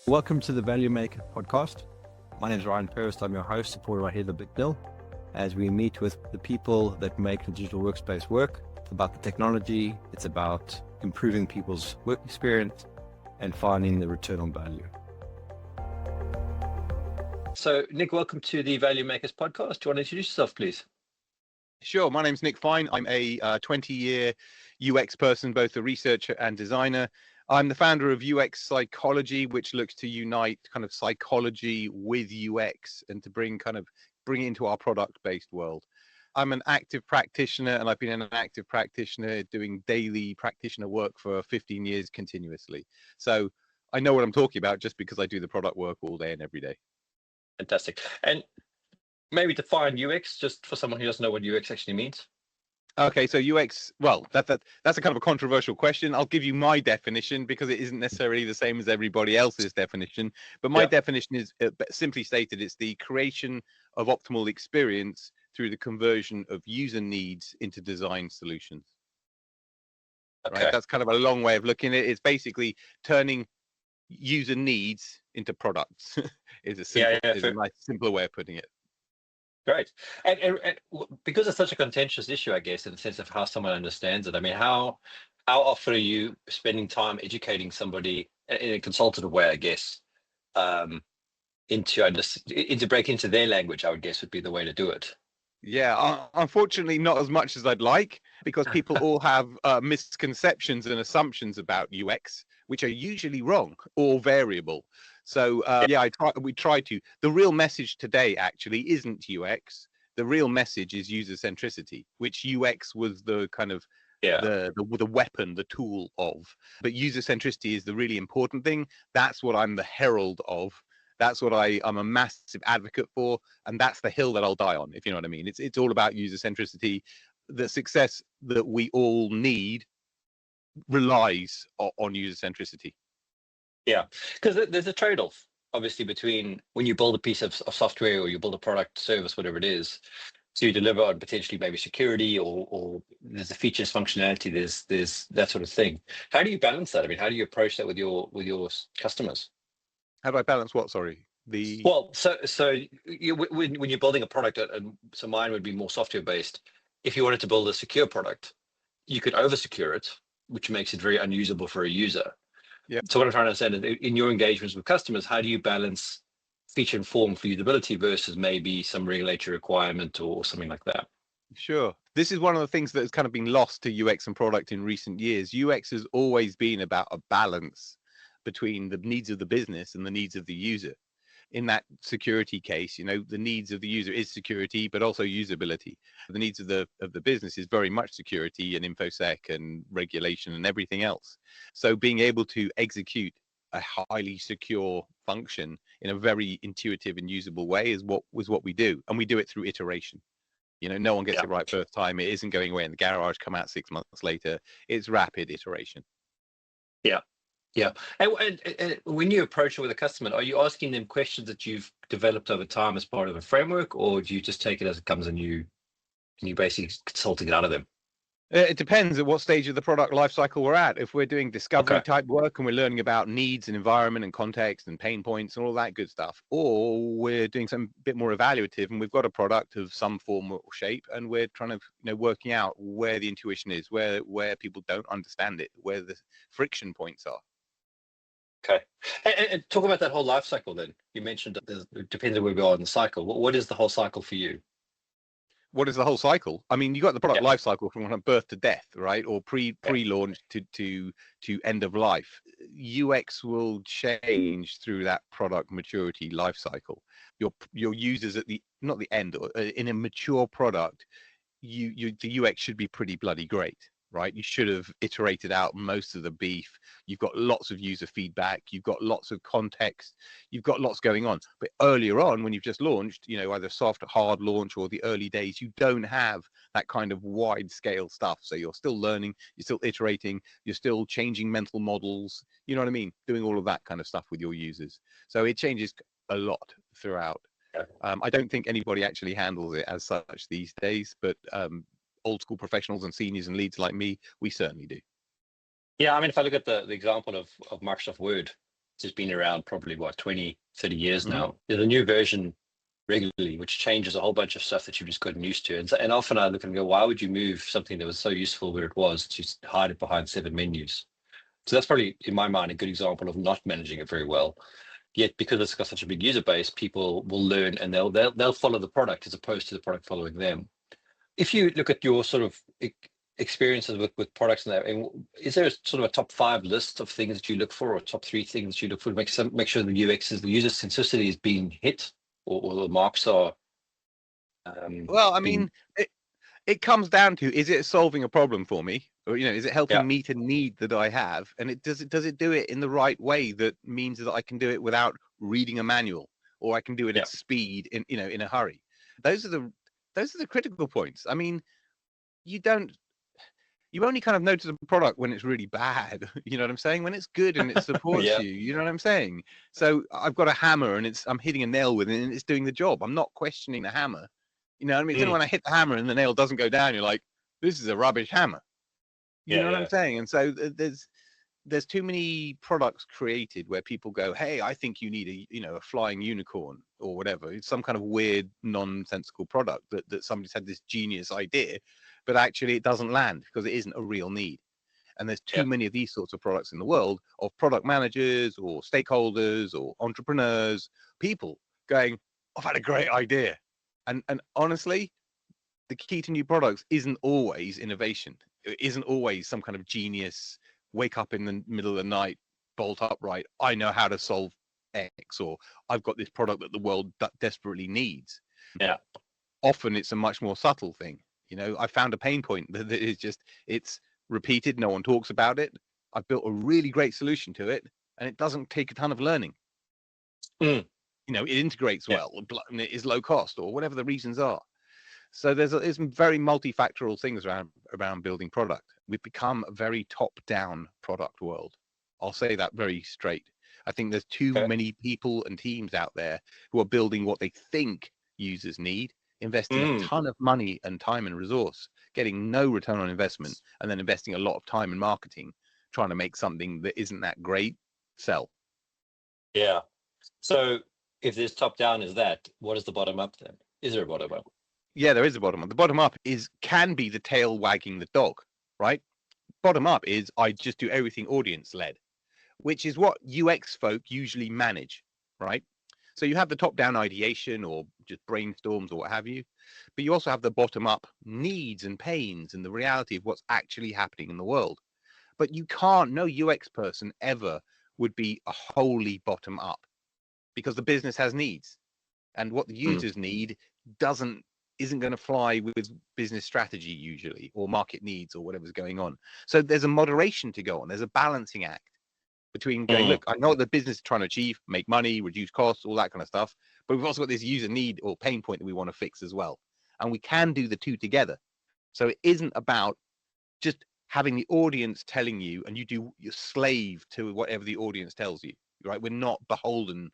Welcome to the Value Makers Podcast. My name is Ryan Perist. I'm your host, supported by Heather Bicknell, as we meet with the people that make the digital workspace work. It's about the technology, it's about improving people's work experience and finding the return on value. So, Nick, welcome to the Value Makers Podcast. Do you want to introduce yourself, please? Sure. My name's Nick Fine. I'm a 20-year UX person, both a researcher and designer. I'm the founder of UX Psychology, which looks to unite kind of psychology with UX and to bring it into our product-based world. I'm an active practitioner, and I've been an active practitioner doing daily practitioner work for 15 years continuously. So I know what I'm talking about just because I do the product work all day and every day. Fantastic. And maybe define UX just for someone who doesn't know what UX actually means. Okay, so UX, well, that's a kind of a controversial question. I'll give you my definition because it isn't necessarily the same as everybody else's definition. But my definition is simply stated, it's the creation of optimal experience through the conversion of user needs into design solutions. Okay. Right? That's kind of a long way of looking at it. It's basically turning user needs into products. Is a nice, simpler way of putting it. Great. And because it's such a contentious issue, I guess, in the sense of how someone understands it, I mean, how often are you spending time educating somebody in a consultative way, I guess, into break into their language, I would guess would be the way to do it. Yeah, unfortunately, not as much as I'd like, because people all have misconceptions and assumptions about UX, which are usually wrong or variable. So we try to. The real message today actually isn't UX. The real message is user-centricity, which UX was the kind of the weapon, the tool of. But user-centricity is the really important thing. That's what I'm the herald of. That's what I'm a massive advocate for, and that's the hill that I'll die on, if you know what I mean. It's all about user-centricity. The success that we all need relies on user-centricity. Yeah, because there's a trade-off, obviously, between when you build a piece of software or you build a product, service, whatever it is, to deliver on potentially maybe security or there's the features, functionality, there's that sort of thing. How do you balance that? I mean, how do you approach that with your customers? How do I balance what? Sorry. Well, so when you're building a product, and so mine would be more software based. If you wanted to build a secure product, you could over secure it, which makes it very unusable for a user. Yeah. So what I'm trying to understand is, in your engagements with customers, how do you balance feature informed for usability versus maybe some regulatory requirement or something like that? Sure. This is one of the things that has kind of been lost to UX and product in recent years. UX has always been about a balance between the needs of the business and the needs of the user. In that security case, the needs of the user is security, but also usability. The needs of the business is very much security and infosec and regulation and everything else. So being able to execute a highly secure function in a very intuitive and usable way is what we do, and we do it through iteration. No one gets it right first time. It isn't going away in the garage, come out 6 months later. It's rapid iteration. Yeah. And when you approach it with a customer, are you asking them questions that you've developed over time as part of a framework, or do you just take it as it comes and you basically consulting it out of them? It depends at what stage of the product lifecycle we're at. If we're doing discovery type work and we're learning about needs and environment and context and pain points and all that good stuff, or we're doing some bit more evaluative and we've got a product of some form or shape and we're trying to working out where the intuition is, where people don't understand it, where the friction points are. Okay. And talk about that whole life cycle then. You mentioned that it depends on where we are in the cycle. What is the whole cycle for you? What is the whole cycle? I mean, you got the product life cycle from birth to death, right? Or pre-launch to end of life. UX will change through that product maturity life cycle. Your users at not the end, in a mature product, the UX should be pretty bloody great. Right? You should have iterated out most of the beef. You've got lots of user feedback. You've got lots of context. You've got lots going on. But earlier on, when you've just launched, either soft, hard launch or the early days, you don't have that kind of wide scale stuff. So you're still learning, you're still iterating, you're still changing mental models. You know what I mean? Doing all of that kind of stuff with your users. So it changes a lot throughout. I don't think anybody actually handles it as such these days, but old school professionals and seniors and leads like me, we certainly do. Yeah, I mean, if I look at the example of Microsoft Word, has been around probably, 20, 30 years Mhm. now. There's a new version regularly, which changes a whole bunch of stuff that you've just gotten used to. And often I look and go, why would you move something that was so useful where it was to hide it behind 7 menus? So that's probably, in my mind, a good example of not managing it very well. Yet, because it's got such a big user base, people will learn and they'll follow the product as opposed to the product following them. If you look at your sort of experiences with products and that, is there a sort of a top 5 list of things that you look for, or top 3 things that you look for to make sure the UX is, the user centricity is being hit, or the marks are Well, I being, mean, it comes down to, is it solving a problem for me, or is it yeah, helping meet a need that I have, and does it do it in the right way that means that I can do it without reading a manual, or I can do it yeah, at speed in a hurry. Those are the critical points. I mean, you don't you only kind of notice a product when it's really bad. You know what I'm saying? When it's good and it supports yeah, you, you know what I'm saying? So I've got a hammer and I'm hitting a nail with it and it's doing the job. I'm not questioning the hammer. You know what I mean? It's only mm, when I hit the hammer and the nail doesn't go down, you're like, this is a rubbish hammer. You yeah, know what I'm yeah, saying? And so there's too many products created where people go, hey, I think you need a flying unicorn or whatever. It's some kind of weird nonsensical product that somebody's had this genius idea, but actually it doesn't land because it isn't a real need. And there's yeah, too many of these sorts of products in the world, of product managers or stakeholders or entrepreneurs, people going, I've had a great idea. And honestly, the key to new products isn't always innovation. It isn't always some kind of genius, wake up in the middle of the night, bolt upright, I know how to solve X, or I've got this product that the world desperately needs. yeah, Often it's a much more subtle thing. I found a pain point that is just, it's repeated, no one talks about it. I've built a really great solution to it, and it doesn't take a ton of learning. mm, It integrates yeah, well, and it is low cost, or whatever the reasons are. So there's some very multifactorial things around building product. We've become a very top-down product world. I'll say that very straight. I think there's too okay, many people and teams out there who are building what they think users need, investing a mm, ton of money and time and resource, getting no return on investment, and then investing a lot of time in marketing, trying to make something that isn't that great sell. yeah. So if there's top down is that, what is the bottom up then? Is there a bottom up? Yeah, there is a bottom up. The bottom up can be the tail wagging the dog, right? Bottom up is I just do everything audience led, which is what UX folk usually manage, right? So you have the top down ideation or just brainstorms or what have you, but you also have the bottom up needs and pains and the reality of what's actually happening in the world. But no UX person ever would be a wholly bottom up, because the business has needs, and what the Mm, users need isn't going to fly with business strategy usually, or market needs, or whatever's going on. So there's a moderation to go on. There's a balancing act between going, mm, look, I know what the business is trying to achieve, make money, reduce costs, all that kind of stuff, but we've also got this user need or pain point that we want to fix as well. And we can do the two together. So it isn't about just having the audience telling you and you slave to whatever the audience tells you, right? We're not beholden,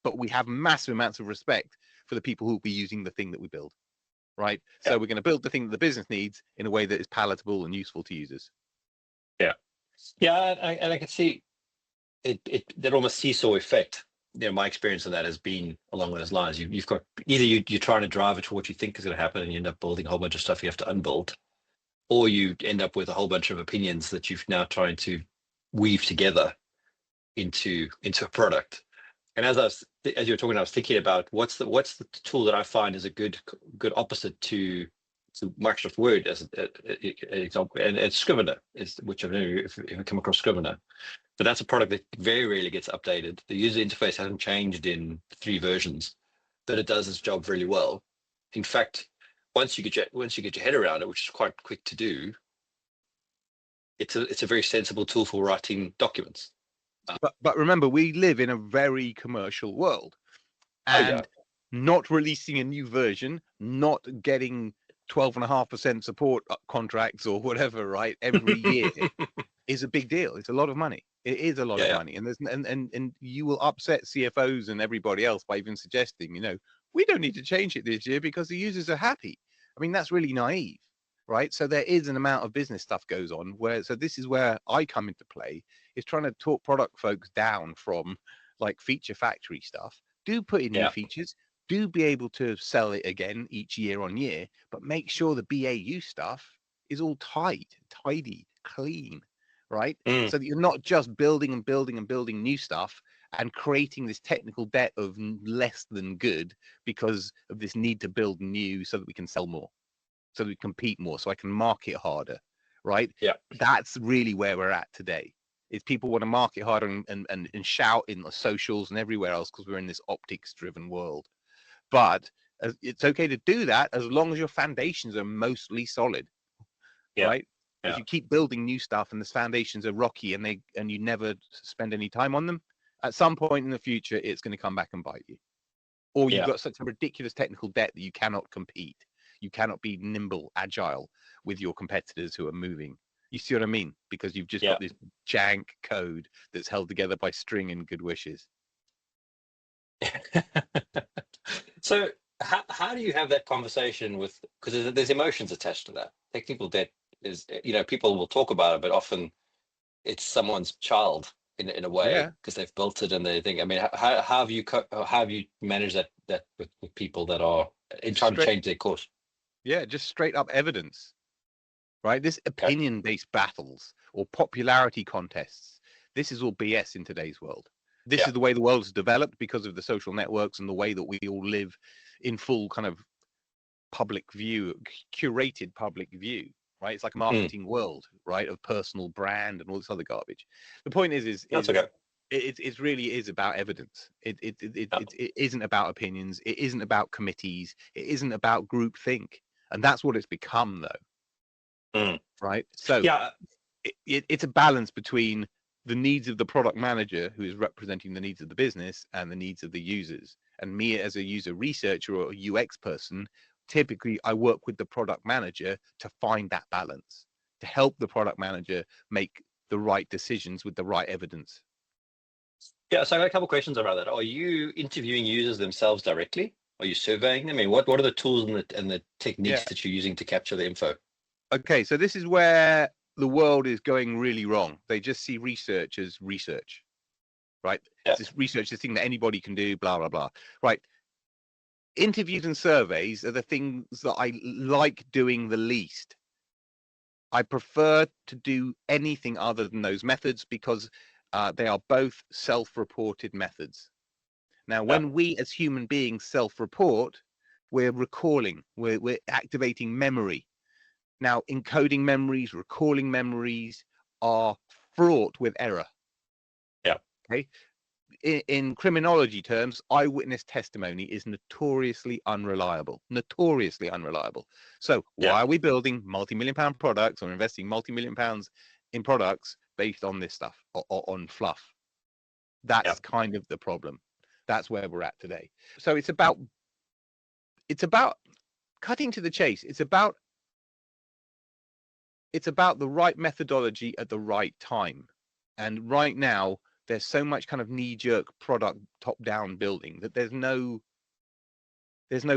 but we have massive amounts of respect for the people who will be using the thing that we build, right? yeah, So we're going to build the thing that the business needs in a way that is palatable and useful to users. yeah, yeah. And I can see that almost seesaw effect. My experience of that has been along those lines. You've got either you're trying to drive it to what you think is going to happen, and you end up building a whole bunch of stuff you have to unbuild, or you end up with a whole bunch of opinions that you've now trying to weave together into a product. And as you were talking, I was thinking about what's the tool that I find is a good opposite to Microsoft Word as an example, and it's Scrivener, which I've never if you come across Scrivener. But that's a product that very rarely gets updated. The user interface hasn't changed in 3 versions, but it does its job really well. In fact, once you get your head around it, which is quite quick to do, it's a very sensible tool for writing documents. But remember, we live in a very commercial world, Oh yeah, and not releasing a new version, not getting 12.5% support contracts or whatever, right, every year is a big deal. It's a lot of money. It is a lot yeah, of yeah, money, and you will upset CFOs and everybody else by even suggesting, we don't need to change it this year because the users are happy. I mean, that's really naive, right? So there is an amount of business stuff goes on where, so this is where I come into play, is trying to talk product folks down from like feature factory stuff. Do put in new Yeah. features, do be able to sell it again each year on year, but make sure the BAU stuff is all tight, tidy, clean, right? Mm. So that you're not just building and building and building new stuff and creating this technical debt of less than good because of this need to build new so that we can sell more, so that we compete more, so I can market harder, right? Yeah. That's really where we're at today. Is people want to market harder and shout in the socials and everywhere else because we're in this optics driven world. But it's okay to do that as long as your foundations are mostly solid, Yeah. right? Yeah. If you keep building new stuff and the foundations are rocky and you never spend any time on them, at some point in the future it's going to come back and bite you. Or you've Yeah. got such a ridiculous technical debt that you cannot compete. You cannot be nimble, agile with your competitors who are moving. You see what I mean? Because you've just Yeah. got this jank code that's held together by string and good wishes. So how do you have that conversation with, because there's emotions attached to that. Technical debt is, people will talk about it, but often it's someone's child in a way Yeah, because they've built it and they think, I mean, how have you how have you managed that with people that are in just trying to straight. change their course? Yeah, just straight up evidence, right? This Okay. opinion-based battles or popularity contests. This is all BS in today's world. This Yeah. is the way the world has developed because of the social networks and the way that we all live in full kind of public view, curated public view, right? It's like a marketing world, right, of personal brand and all this other garbage. The point is That's okay. it really is about evidence. Yeah. It isn't about opinions. It isn't about committees. It isn't about groupthink, and that's what it's become, though, right? So Yeah. it's a balance between the needs of the product manager, who is representing the needs of the business, and the needs of the users. And me as a user researcher or a UX person, typically I work with the product manager to find that balance, to help the product manager make the right decisions with the right evidence. Yeah. So I got a couple of questions around that. Are you interviewing users themselves directly? Are you surveying them? I mean, what are the tools and the techniques Yeah. that you're using to capture the info? Okay, so this is where the world is going really wrong. They just see research as research, right? Yeah. It's this research, this thing that anybody can do, blah, blah, blah. Right. Interviews and surveys are the things that I like doing the least. I prefer to do anything other than those methods because they are both self-reported methods. Now, when we as human beings self-report, we're recalling, we're activating memory. Now, encoding memories, recalling memories are fraught with error. Yeah. Okay. In criminology terms, eyewitness testimony is notoriously unreliable. Notoriously unreliable. So why are we building multi-million-pound products or investing multi-million pounds in products based on this stuff or on fluff? That's kind of the problem. That's where we're at today. So it's about cutting to the chase. It's about the right methodology at the right time. And right now, there's so much kind of knee-jerk product top-down building that there's no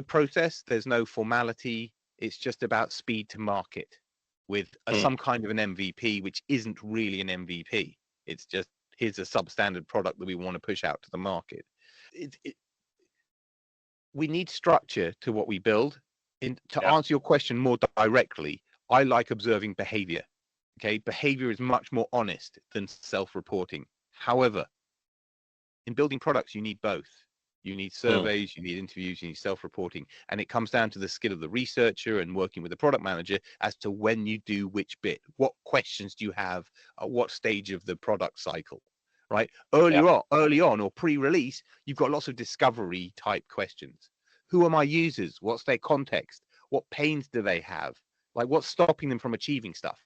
process, there's no formality. It's just about speed to market with some kind of an MVP, which isn't really an MVP. It's just, here's a substandard product that we want to push out to the market. We need structure to what we build. To answer your question more directly, I like observing behavior. Okay, behavior is much more honest than self-reporting. However, in building products, you need both. You need surveys, you need interviews, you need self-reporting. And it comes down to the skill of the researcher and working with the product manager as to when you do which bit. What questions do you have at what stage of the product cycle, right? Early on or pre-release, you've got lots of discovery type questions. Who are my users? What's their context? What pains do they have? Like, what's stopping them from achieving stuff?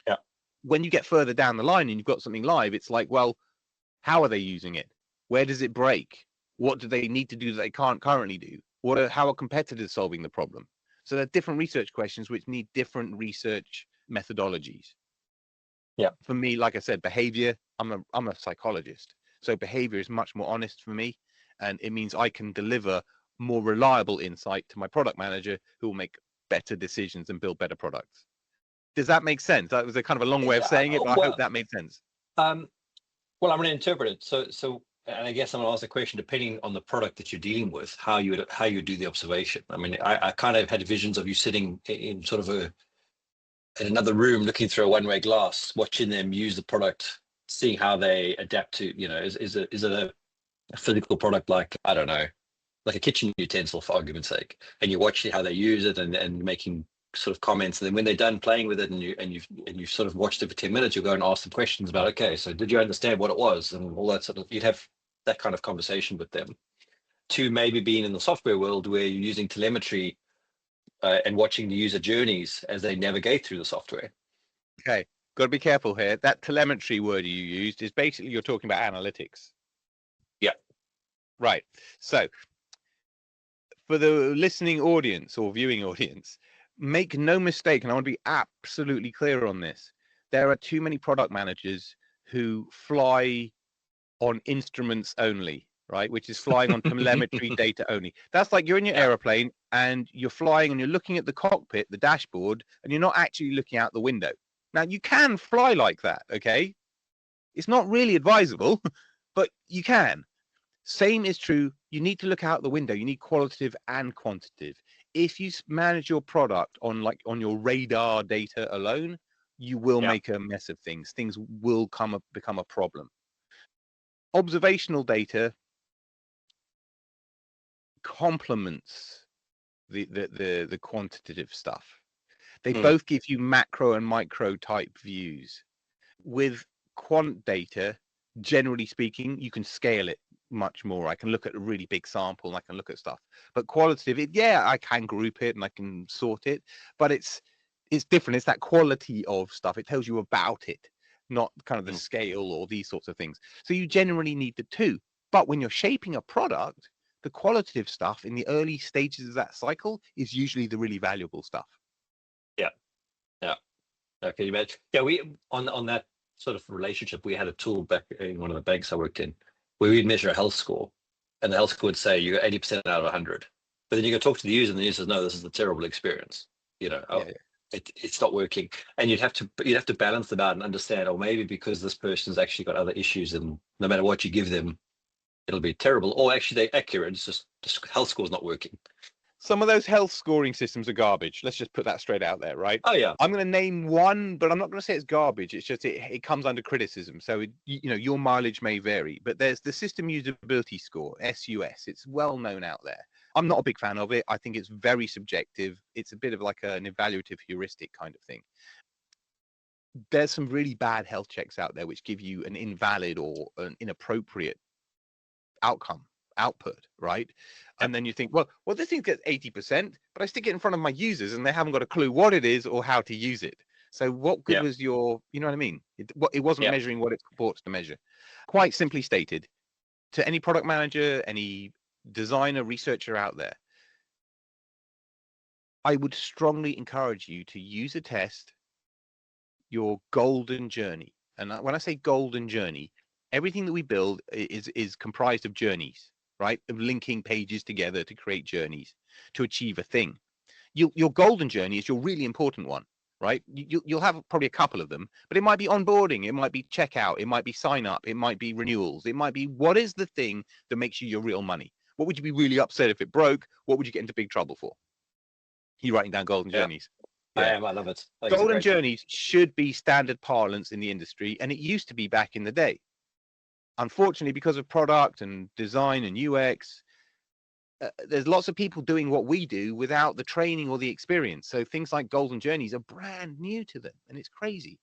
Yeah. When you get further down the line and you've got something live, it's like, well, how are they using it? Where does it break? What do they need to do that they can't currently do? How are competitors solving the problem? So there are different research questions which need different research methodologies. Yeah. For me, like I said, behavior, I'm a psychologist. So behavior is much more honest for me. And it means I can deliver more reliable insight to my product manager who will make better decisions and build better products. Does that make sense? That was a kind of a long way of saying it, but I hope that made sense. Well, I'm going to interpret it. So, and I guess I'm going to ask the question, depending on the product that you're dealing with, how you do the observation. I mean, I kind of had visions of you sitting in sort of in another room, looking through a one-way glass, watching them use the product, seeing how they adapt to, is it a physical product like, I don't know, like a kitchen utensil, for argument's sake, and you watch how they use it and making sort of comments, and then when they're done playing with it and you've sort of watched it for 10 minutes, you'll go and ask them questions about, okay, so did you understand what it was, and all that sort of, you'd have that kind of conversation with them. To maybe being in the software world where you're using telemetry and watching the user journeys as they navigate through the software. Okay, got to be careful here. That telemetry word you used is basically you're talking about analytics. Yeah. Right. So for the listening audience or viewing audience, make no mistake, and I want to be absolutely clear on this. There are too many product managers who fly on instruments only, right? Which is flying on telemetry data only. That's like you're in your aeroplane and you're flying and you're looking at the cockpit, the dashboard, and you're not actually looking out the window. Now, you can fly like that, okay? It's not really advisable, but you can. Same is true. You need to look out the window. You need qualitative and quantitative. If you manage your product on your radar data alone, you will make a mess of things. Things will become a problem. Observational data complements the quantitative stuff. They both give you macro and micro type views. With quant data, generally speaking, you can scale it much more. I can look at a really big sample and I can look at stuff. But qualitative, I can group it and I can sort it, but it's different. It's that quality of stuff. It tells you about it, not kind of the scale or these sorts of things. So you generally need the two. But when you're shaping a product, the qualitative stuff in the early stages of that cycle is usually the really valuable stuff. Yeah. Okay, you mentioned. Yeah, we on that sort of relationship, we had a tool back in one of the banks I worked in where we'd measure a health score, and the health score would say you got 80% out of 100. But then you go talk to the user, and the user says, "No, this is a terrible experience. It's not working." And you'd have to balance them out and understand, or maybe because this person's actually got other issues, and no matter what you give them, it'll be terrible. Or actually, they're accurate. It's just the health score's not working. Some of those health scoring systems are garbage. Let's just put that straight out there, right? Oh yeah. I'm going to name one, but I'm not going to say it's garbage. It's just it comes under criticism. So your mileage may vary. But there's the system usability score, SUS. It's well known out there. I'm not a big fan of it. I think it's very subjective. It's a bit of like an evaluative heuristic kind of thing. There's some really bad health checks out there which give you an invalid or an inappropriate output, right? And then you think, well, this thing gets 80%, but I stick it in front of my users and they haven't got a clue what it is or how to use it. So what good was your, you know what I mean? It wasn't measuring what it purports to measure. Quite simply stated, to any product manager, any designer, researcher out there, I would strongly encourage you to use a test, your golden journey. And when I say golden journey, everything that we build is comprised of journeys, right? Of linking pages together to create journeys to achieve a thing. Your golden journey is your really important one, right? You'll have probably a couple of them, but it might be onboarding, it might be checkout, it might be sign up, it might be renewals, it might be what is the thing that makes you your real money? What would you be really upset if it broke? What would you get into big trouble for? You're writing down golden journeys. I am. I love it. Golden journeys should be standard parlance in the industry, and it used to be back in the day. Unfortunately, because of product and design and UX, there's lots of people doing what we do without the training or the experience. So things like golden journeys are brand new to them, and it's crazy.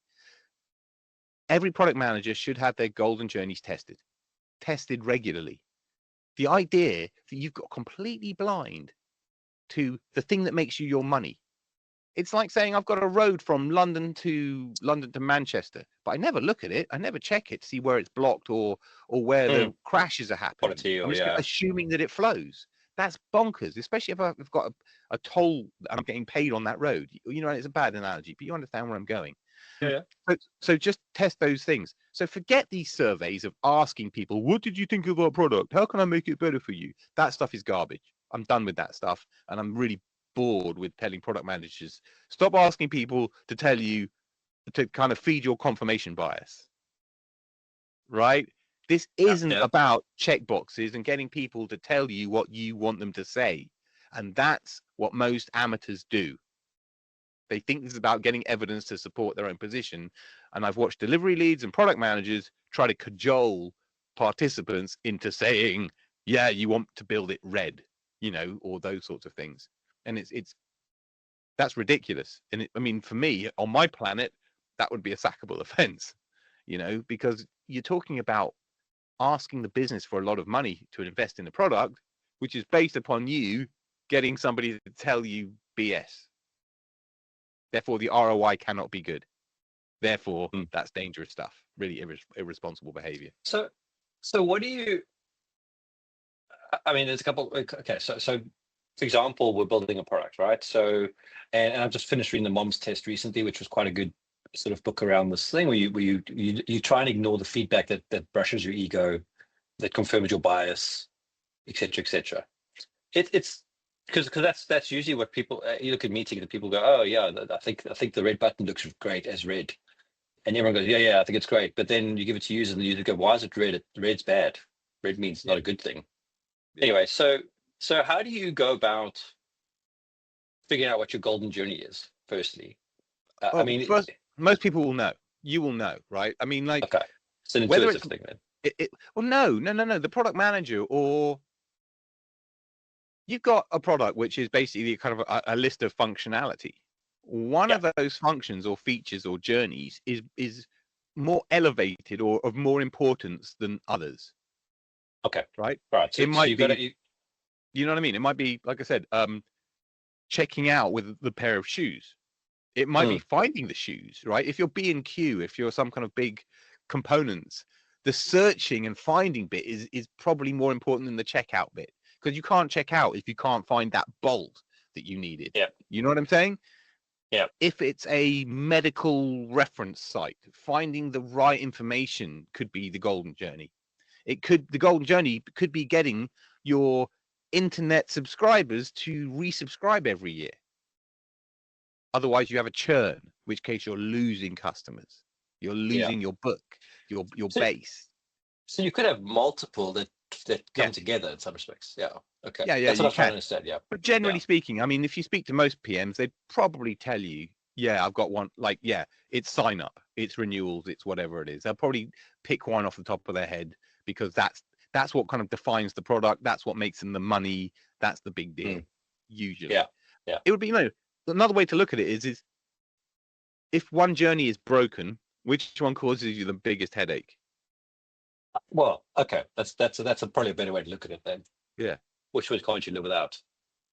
Every product manager should have their golden journeys tested regularly. The idea that you've got completely blind to the thing that makes you your money. It's like saying I've got a road from London to Manchester, but I never look at it. I never check it to see where it's blocked or where the crashes are happening. I'm just assuming that it flows. That's bonkers, especially if I've got a toll and I'm getting paid on that road. You know, it's a bad analogy, but you understand where I'm going. Yeah. So just test those things. So forget these surveys of asking people, what did you think of our product? How can I make it better for you? That stuff is garbage. I'm done with that stuff, and I'm really bored with telling product managers, stop asking people to tell you, to kind of feed your confirmation bias, right? This isn't about checkboxes and getting people to tell you what you want them to say. And that's what most amateurs do. They think this is about getting evidence to support their own position. And I've watched delivery leads and product managers try to cajole participants into saying, yeah, you want to build it red, or those sorts of things. And that's ridiculous. And I mean, for me, on my planet, that would be a sackable offense, because you're talking about asking the business for a lot of money to invest in the product, which is based upon you getting somebody to tell you BS. Therefore, the ROI cannot be good. Therefore, that's dangerous stuff. Really irresponsible behavior. So what do you? I mean, there's a couple. Okay, so for example, we're building a product, right? So, and I've just finished reading the Mom's Test recently, which was quite a good sort of book around this thing where you try and ignore the feedback that brushes your ego, that confirms your bias, etc., etc. It's because that's usually what people, you look at meetings and people go, oh yeah, I think the red button looks great as red, and everyone goes, yeah, I think it's great, but then you give it to users and the user go, why is it red? Red's bad. Red means not a good thing. Anyway, so how do you go about figuring out what your golden journey is? Firstly, I mean, first, most people will know. You will know, right? I mean, like, okay, it's an intuitive thing then. Well, no. The product manager, or you've got a product which is basically kind of a list of functionality. One of those functions or features or journeys is more elevated or of more importance than others. Okay. Right. So it might be, you know what I mean? It might be, like I said, checking out with the pair of shoes. It might be finding the shoes, right? If you're B&Q, if you're some kind of big components, the searching and finding bit is probably more important than the checkout bit, because you can't check out if you can't find that bolt that you needed. Yeah. You know what I'm saying? Yeah. If it's a medical reference site, finding the right information could be the golden journey. The golden journey could be getting your internet subscribers to resubscribe every year. Otherwise, you have a churn, in which case you're losing customers. You're losing your book, your base. So you could have multiple that come together in some respects. Yeah. Okay. Yeah. That's what I'm trying to understand. Yeah. But generally speaking, I mean, if you speak to most PMs, they'd probably tell you, yeah, I've got one. Like, yeah, it's sign up, it's renewals, it's whatever it is. They'll probably pick one off the top of their head because that's what kind of defines the product. That's what makes them the money. That's the big deal. Usually. Yeah. It would be, another way to look at it is if one journey is broken, which one causes you the biggest headache? Well, okay, that's probably a better way to look at it then. Yeah. Which one can't you live without?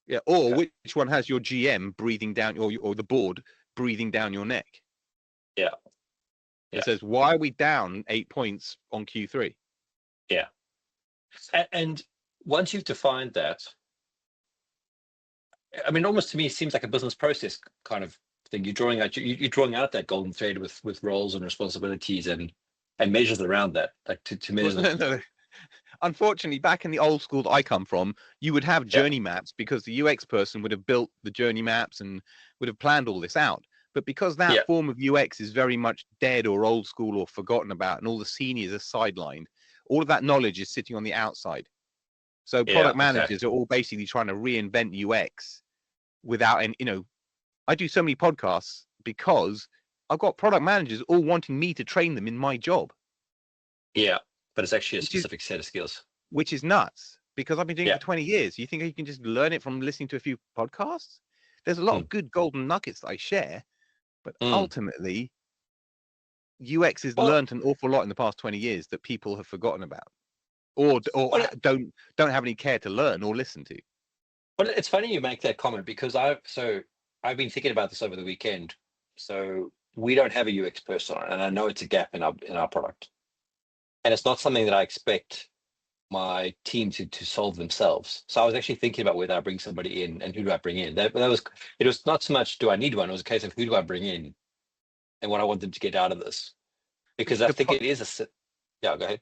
Yeah. Or which one has your GM breathing down, or the board breathing down your neck? Yeah. It says, why are we down 8 points on Q3? Yeah. And once you've defined that, I mean, almost to me, it seems like a business process kind of thing. You're drawing out that golden thread with roles and responsibilities and measures around that, like to measure. No. Unfortunately, back in the old school that I come from, you would have journey maps because the UX person would have built the journey maps and would have planned all this out. But because that form of UX is very much dead or old school or forgotten about, and all the seniors are sidelined, all of that knowledge is sitting on the outside. So product managers are all basically trying to reinvent UX without any, I do so many podcasts because I've got product managers all wanting me to train them in my job. Yeah, but it's actually a specific set of skills. Which is nuts, because I've been doing it for 20 years. You think you can just learn it from listening to a few podcasts? There's a lot of good golden nuggets that I share, but ultimately, UX has learned an awful lot in the past 20 years that people have forgotten about, or don't have any care to learn or listen to. Well, it's funny you make that comment because I've been thinking about this over the weekend. So we don't have a UX person, and I know it's a gap in our product, and it's not something that I expect my team to solve themselves. So I was actually thinking about whether I bring somebody in and who do I bring in. It was not so much do I need one. It was a case of who do I bring in, and what I want them to get out of this, because I think it is go ahead.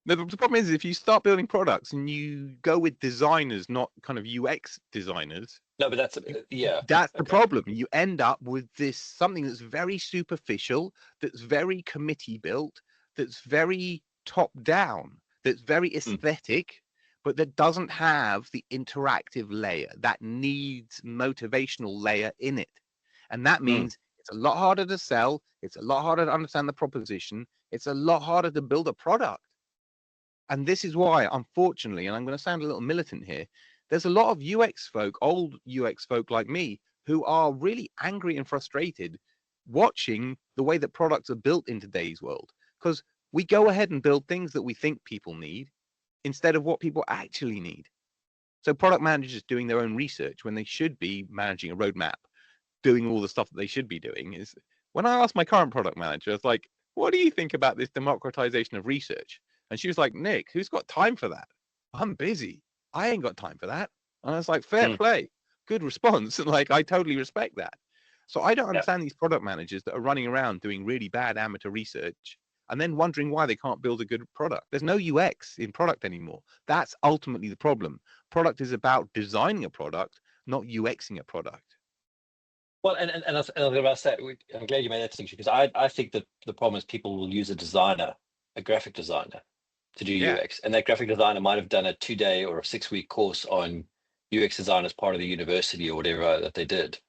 No, the problem is if you start building products and you go with designers, not kind of UX designers. No, but that's That's the okay. problem. You end up with this something that's very superficial, that's very committee built, that's very top down, that's very aesthetic, but that doesn't have the interactive layer that needs motivational layer in it. And that means it's a lot harder to sell. It's a lot harder to understand the proposition. It's a lot harder to build a product. And this is why, unfortunately, and I'm going to sound a little militant here, there's a lot of UX folk, old UX folk like me, who are really angry and frustrated watching the way that products are built in today's world. Because we go ahead and build things that we think people need instead of what people actually need. So product managers doing their own research when they should be managing a roadmap, doing all the stuff that they should be doing. Is when I asked my current product manager, it's like, what do you think about this democratization of research? And she was like, Nick, who's got time for that? I'm busy. I ain't got time for that. And I was like, fair play. Good response. And like, I totally respect that. So I don't understand these product managers that are running around doing really bad amateur research and then wondering why they can't build a good product. There's no UX in product anymore. That's ultimately the problem. Product is about designing a product, not UXing a product. Well, and I was about to say, I'm glad you made that distinction, because I think that the problem is people will use a graphic designer, to do UX, and that graphic designer might have done a 2-day or a 6-week course on UX design as part of the university or whatever that they did.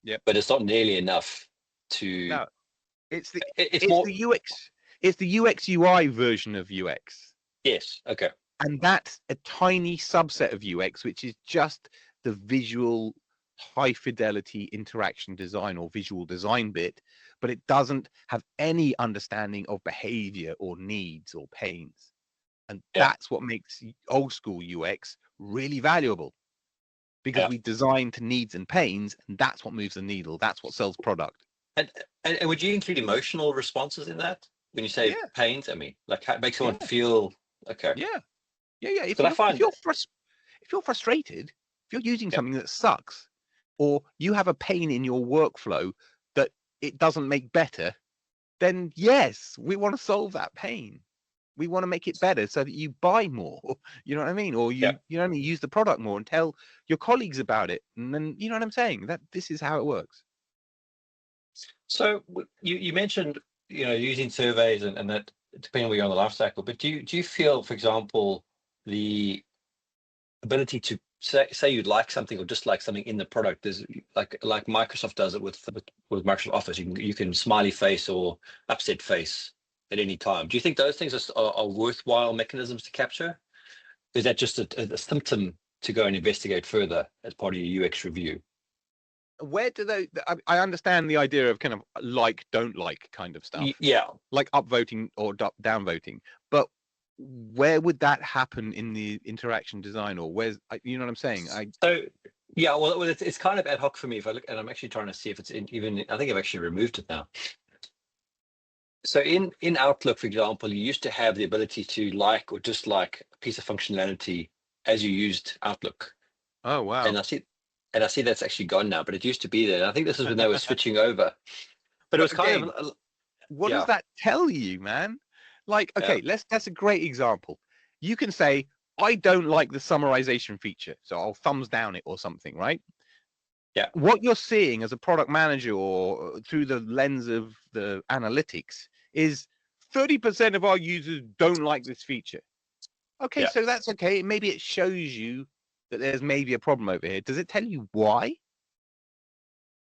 Yeah, but it's not nearly enough to. No, it's more the UX. It's the UX UI version of UX. Yes. Okay. And that's a tiny subset of UX, which is just the visual high fidelity interaction design or visual design bit, but it doesn't have any understanding of behavior or needs or pains. And that's what makes old school UX really valuable, because we design to needs and pains, and that's what moves the needle. That's what sells product. And would you include emotional responses in that when you say pains? I mean, like how it makes someone feel. Okay. Yeah. If you're frustrated, if you're using something that sucks, or you have a pain in your workflow that it doesn't make better, then yes, we want to solve that pain. We want to make it better so that you buy more, you know what I mean? Or you only use the product more and tell your colleagues about it. And then, you know what I'm saying? That this is how it works. So you mentioned, using surveys and that depending where you're on the life cycle, but do you feel, for example, the ability to say you'd like something or dislike something in the product, there's like Microsoft does it with Microsoft Office, you can smiley face or upset face at any time. Do you think those things are worthwhile mechanisms to capture? Is that just a symptom to go and investigate further as part of your UX review? Where do they? I understand the idea of kind of like, don't like kind of stuff. Yeah, like upvoting or down voting. But where would that happen in the interaction design, or where's, you know what I'm saying? Well, it's kind of ad hoc for me. If I look, and I'm actually trying to see if it's even. I think I've actually removed it now. So in Outlook, for example, you used to have the ability to like or dislike a piece of functionality as you used Outlook. Oh wow! And I see that's actually gone now, but it used to be there. And I think this is when they were switching over. But it was kind of. What does that tell you, man? Like, okay, that's a great example. You can say, I don't like the summarization feature, so I'll thumbs down it or something, right? Yeah. What you're seeing as a product manager or through the lens of the analytics is 30% of our users don't like this feature. Okay, so that's okay. Maybe it shows you that there's maybe a problem over here. Does it tell you why?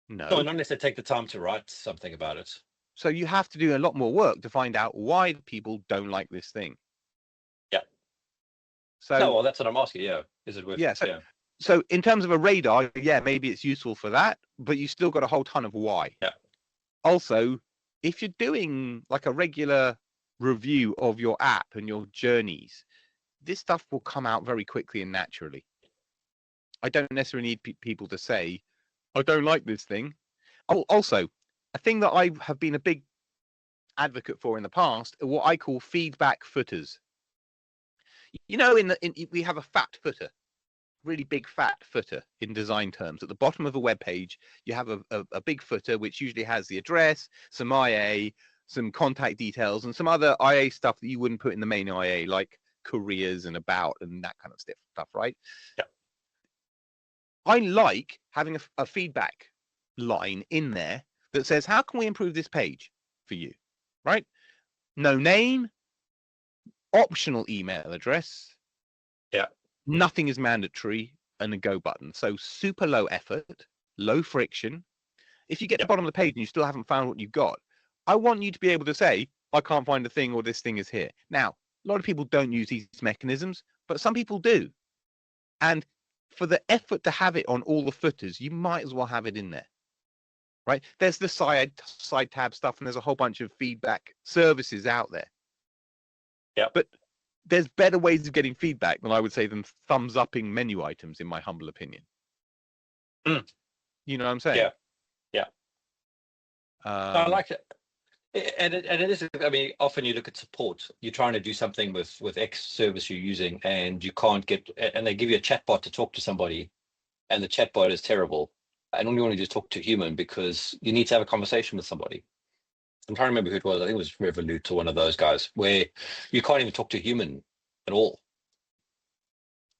No. No, not unless they take the time to write something about it. So you have to do a lot more work to find out why people don't like this thing. Yeah. So no, well, that's what I'm asking. Yeah. Is it worth it? Yeah. So in terms of a radar, maybe it's useful for that, but you still got a whole ton of why. Yeah. Also, if you're doing like a regular review of your app and your journeys, this stuff will come out very quickly and naturally. I don't necessarily need people to say, I don't like this thing. Oh, also, a thing that I have been a big advocate for in the past are what I call feedback footers. You know, we have a fat footer, really big fat footer in design terms. At the bottom of a web page, you have a big footer, which usually has the address, some IA, some contact details, and some other IA stuff that you wouldn't put in the main IA, like careers and about and that kind of stuff, right? Yeah. I like having a feedback line in there that says, how can we improve this page for you, right? No name, optional email address. Yeah. Nothing is mandatory, and a go button. So super low effort, low friction. If you get to the bottom of the page and you still haven't found what you've got, I want you to be able to say, I can't find the thing, or this thing is here. Now, a lot of people don't use these mechanisms, but some people do. And for the effort to have it on all the footers, you might as well have it in there, right? There's the side tab stuff, and there's a whole bunch of feedback services out there. Yeah. But there's better ways of getting feedback than I would say than thumbs upping menu items, in my humble opinion. You know what I'm saying? Yeah. I like it. And it is, I mean, often you look at support, you're trying to do something with X service you're using, and you can't get, and they give you a chatbot to talk to somebody, and the chatbot is terrible. And all you want to do is talk to a human, because you need to have a conversation with somebody. I'm trying to remember who it was. I think it was Revolut or one of those guys, where you can't even talk to a human at all.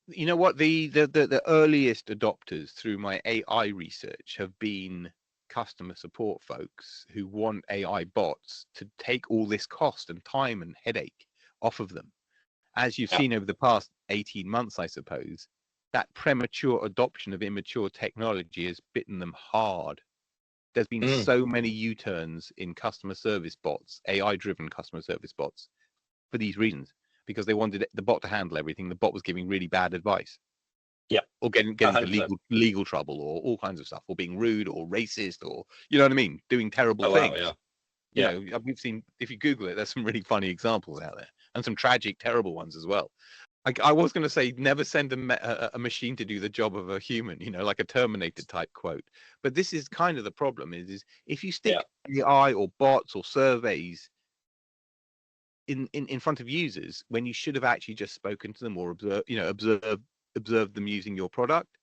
You know what? The earliest adopters through my AI research have been customer support folks who want AI bots to take all this cost and time and headache off of them. As you've seen over the past 18 months, I suppose, that premature adoption of immature technology has bitten them hard. There's been so many U-turns in customer service bots, AI-driven customer service bots, for these reasons, because they wanted the bot to handle everything. The bot was giving really bad advice. Yeah, or getting into legal trouble, or all kinds of stuff, or being rude or racist, or you know what I mean, doing terrible things. Wow, you know, we've seen, if you Google it, there's some really funny examples out there, and some tragic, terrible ones as well. I was going to say, never send a machine to do the job of a human, you know, like a Terminator type quote. But this is kind of the problem: is if you stick AI or bots or surveys in front of users when you should have actually just spoken to them or observed them using your product,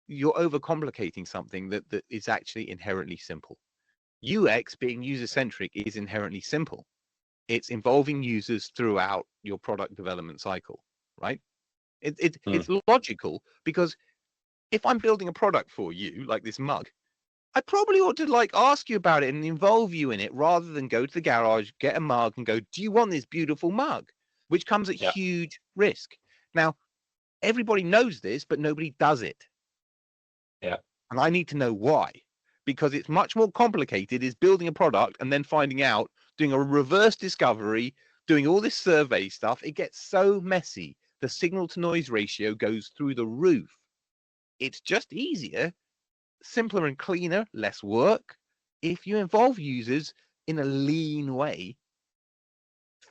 you're overcomplicating something that is actually inherently simple. UX, being user-centric, is inherently simple. It's involving users throughout your product development cycle, right? It's logical, because if I'm building a product for you, like this mug, I probably ought to ask you about it and involve you in it, rather than go to the garage, get a mug and go, do you want this beautiful mug? Which comes at huge risk. Now, everybody knows this, but nobody does it. Yeah. And I need to know why, because it's much more complicated is building a product and then finding out, doing a reverse discovery, doing all this survey stuff. It gets so messy. The signal to noise ratio goes through the roof. It's just easier, simpler and cleaner, less work, if you involve users in a lean way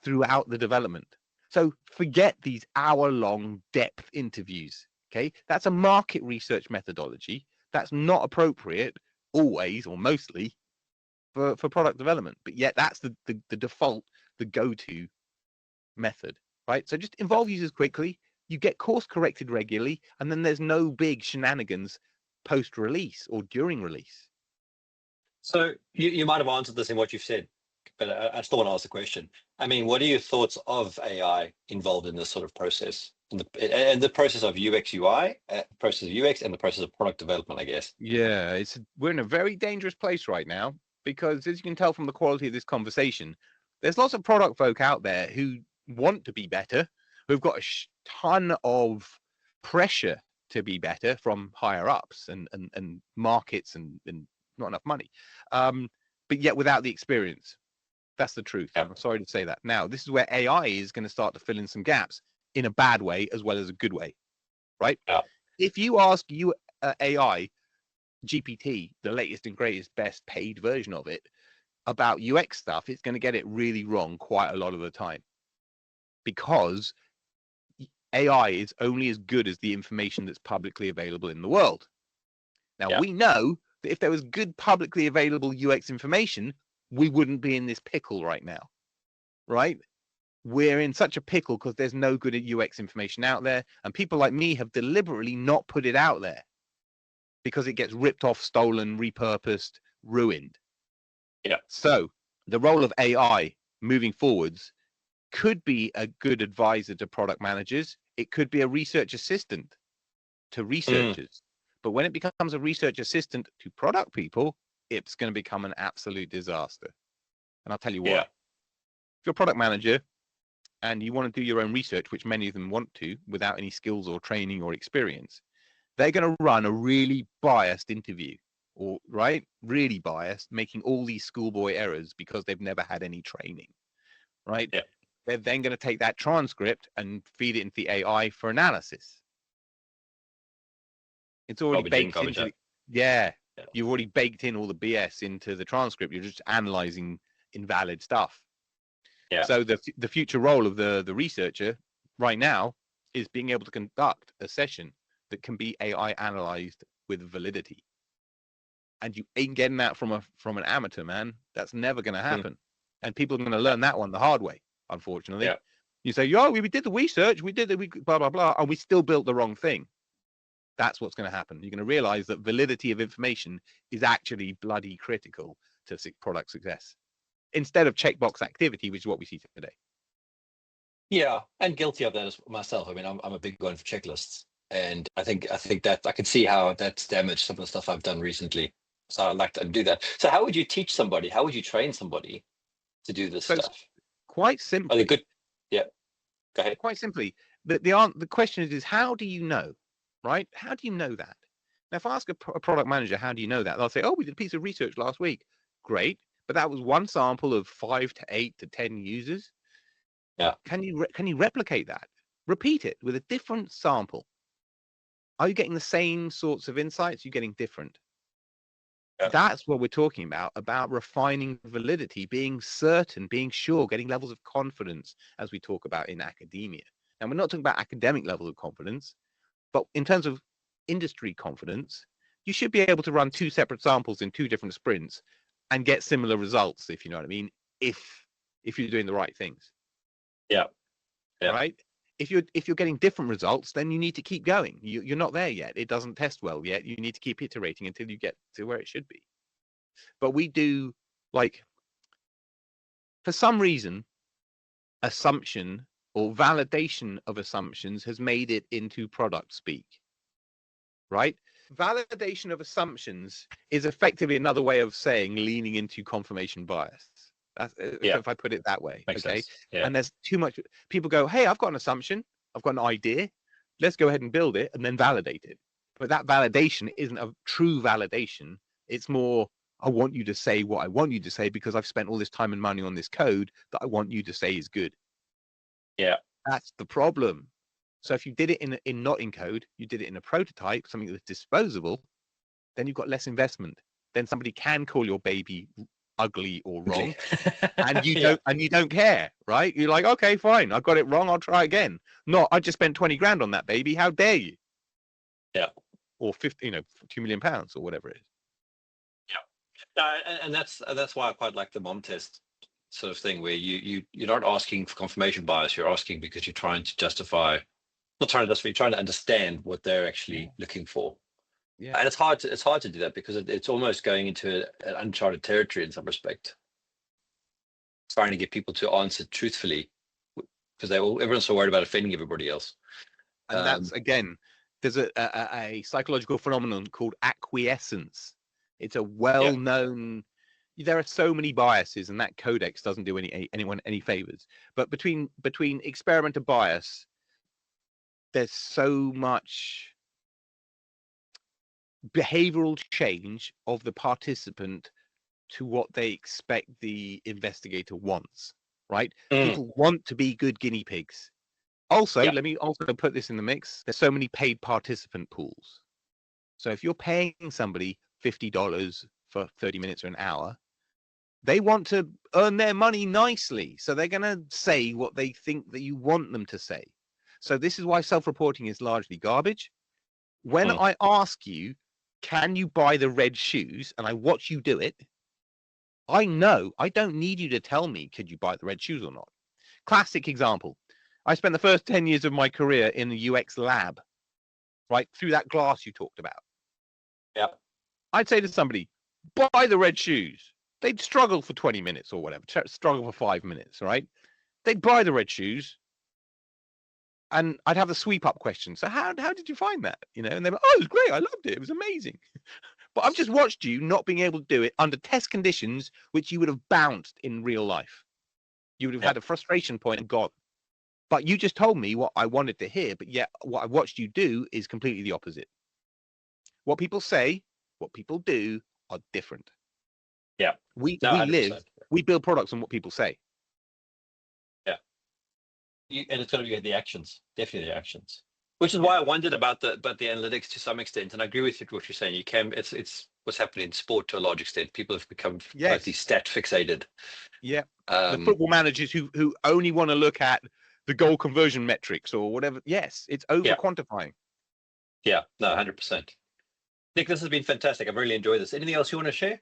throughout the development. So forget these hour-long depth interviews. Okay, that's a market research methodology. That's not appropriate always or mostly for product development. But yet that's the default, the go-to method, right? So just involve users quickly. You get course corrected regularly, and then there's no big shenanigans post-release or during release. So you might have answered this in what you've said, but I still want to ask the question. I mean, what are your thoughts of AI involved in this sort of process, and the process of UX UI, process of UX, and the process of product development, I guess? Yeah, we're in a very dangerous place right now, because as you can tell from the quality of this conversation, there's lots of product folk out there who want to be better, who've got a ton of pressure to be better from higher ups and markets and not enough money, but yet without the experience. That's the truth. I'm sorry to say that. Now, this is where AI is going to start to fill in some gaps in a bad way as well as a good way, right? If you ask AI GPT, the latest and greatest, best paid version of it, about UX stuff, it's going to get it really wrong quite a lot of the time, because AI is only as good as the information that's publicly available in the world. Now, we know that if there was good publicly available UX information, we wouldn't be in this pickle right now, right? We're in such a pickle because there's no good UX information out there, and people like me have deliberately not put it out there because it gets ripped off, stolen, repurposed, ruined. So the role of AI moving forwards could be a good advisor to product managers. It could be a research assistant to researchers. But when it becomes a research assistant to product people, it's going to become an absolute disaster. And I'll tell you why. If you're a product manager and you want to do your own research, which many of them want to without any skills or training or experience, they're going to run a really biased interview, or really biased, making all these schoolboy errors because they've never had any training, right? Yeah. They're then going to take that transcript and feed it into the AI for analysis. It's already baked into you've already baked in all the BS into the transcript. You're just analyzing invalid stuff. Yeah. So the future role of the researcher right now is being able to conduct a session that can be AI analyzed with validity. And you ain't getting that from an amateur, man. That's never going to happen. And people are going to learn that one the hard way, unfortunately. Yeah. You say, we did the research, we blah, blah, blah, and we still built the wrong thing. That's what's going to happen. You're going to realize that validity of information is actually bloody critical to product success, instead of checkbox activity, which is what we see today. Yeah, and guilty of that as myself. I mean, I'm a big one for checklists, and I think that I can see how that's damaged some of the stuff I've done recently. So I'd like to undo that. So how would you teach somebody? How would you train somebody to do this stuff? Quite simply. Are they good? Yeah, go ahead. Quite simply, the question is how do you know? Right? How do you know that? Now, if I ask a product manager, how do you know that? They'll say, we did a piece of research last week. Great. But that was one sample of 5 to 8 to 10 users. Yeah. Can you replicate that? Repeat it with a different sample. Are you getting the same sorts of insights? You're getting different. Yeah. That's what we're talking about refining validity, being certain, being sure, getting levels of confidence, as we talk about in academia. And we're not talking about academic levels of confidence. But in terms of industry confidence, you should be able to run 2 separate samples in 2 different sprints and get similar results, if you know what I mean, if you're doing the right things. Yeah. Right? If you're getting different results, then you need to keep going. You're not there yet. It doesn't test well yet. You need to keep iterating until you get to where it should be. But we do, for some reason, assumption or validation of assumptions has made it into product speak, right? Validation of assumptions is effectively another way of saying leaning into confirmation bias. That's, if I put it that way. Makes okay. Sense. Yeah. And there's too much. People go, hey, I've got an assumption. I've got an idea. Let's go ahead and build it and then validate it. But that validation isn't a true validation. It's more, I want you to say what I want you to say because I've spent all this time and money on this code that I want you to say is good. Yeah. That's the problem. So if you did it in not in code, you did it in a prototype, something that's disposable, then you've got less investment. Then somebody can call your baby ugly or wrong, and you don't care, right? You're like, okay, fine, I got it wrong, I'll try again. Not, I just spent 20 grand on that baby. How dare you? Yeah. Or 50, £2 million or whatever it is. Yeah. And that's why I quite like the mom test sort of thing, where you're not asking for confirmation bias. You're asking because you're trying to justify. Not trying to justify. You're trying to understand what they're actually looking for. Yeah. And it's hard to do that because it's almost going into an uncharted territory in some respect. Trying to get people to answer truthfully because everyone's so worried about offending everybody else. And that's, again, there's a psychological phenomenon called acquiescence. It's a well-known. There are so many biases, and that codex doesn't do anyone any favors. But between experiment and bias, there's so much behavioral change of the participant to what they expect the investigator wants, right? People want to be good guinea pigs. Also, let me also put this in the mix. There's so many paid participant pools. So if you're paying somebody $50 for 30 minutes or an hour, they want to earn their money nicely. So they're going to say what they think that you want them to say. So this is why self-reporting is largely garbage. When I ask you, can you buy the red shoes? And I watch you do it. I know I don't need you to tell me, could you buy the red shoes or not? Classic example. I spent the first 10 years of my career in the UX lab, right? Through that glass you talked about. Yeah. I'd say to somebody, buy the red shoes. They'd struggle for 20 minutes or whatever, struggle for 5 minutes, right? they'd buy the red shoes, and I'd have the sweep up question. So how did you find that? You know, and they're like, oh, it was great. I loved it. It was amazing. But I've just watched you not being able to do it under test conditions, which you would have bounced in real life. You would have had a frustration point and gone. But you just told me what I wanted to hear. But yet what I watched you do is completely the opposite. What people say, what people do are different. Yeah. We build products on what people say. Yeah. And it's going to be the actions, definitely the actions. Which is why I wondered about the analytics to some extent, and I agree with you what you're saying. You can, it's what's happening in sport to a large extent. People have become totally stat fixated. Yeah, the football managers who only want to look at the goal conversion metrics or whatever. Yes, it's over quantifying. Yeah, no, 100%. Nick, this has been fantastic. I've really enjoyed this. Anything else you want to share?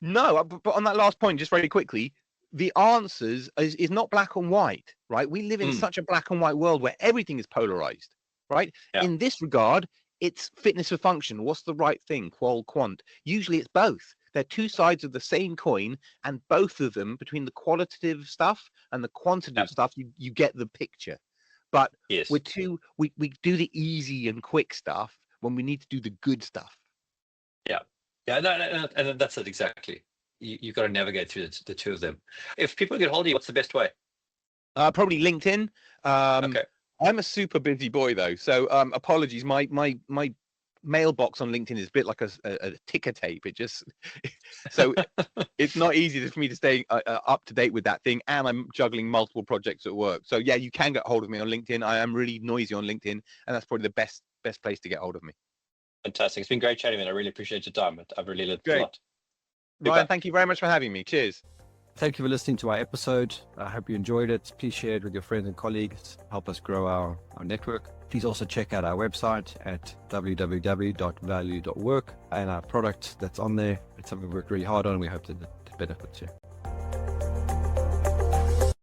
No, but on that last point, just very quickly, the answers is not black and white, right? We live in such a black and white world where everything is polarized, right? Yeah. In this regard, it's fitness for function. What's the right thing? Qual, quant. Usually it's both. They're two sides of the same coin, and both of them, between the qualitative stuff and the quantitative stuff, you get the picture. But we do the easy and quick stuff when we need to do the good stuff. Yeah. Yeah, no, and that's it exactly. You've got to navigate through the two of them. If people get hold of you, what's the best way? Probably LinkedIn. Okay. I'm a super busy boy though, so apologies. My mailbox on LinkedIn is a bit like a ticker tape. It just so it's not easy for me to stay up to date with that thing, and I'm juggling multiple projects at work. So yeah, you can get hold of me on LinkedIn. I am really noisy on LinkedIn, and that's probably the best place to get hold of me. Fantastic. It's been great chatting, man. I really appreciate your time. I've really learned a lot. Ryan, thank you very much for having me. Cheers. Thank you for listening to our episode. I hope you enjoyed it. Please share it with your friends and colleagues. Help us grow our network. Please also check out our website at www.valuu.work and our product that's on there. It's something we worked really hard on. We hope that it benefits you.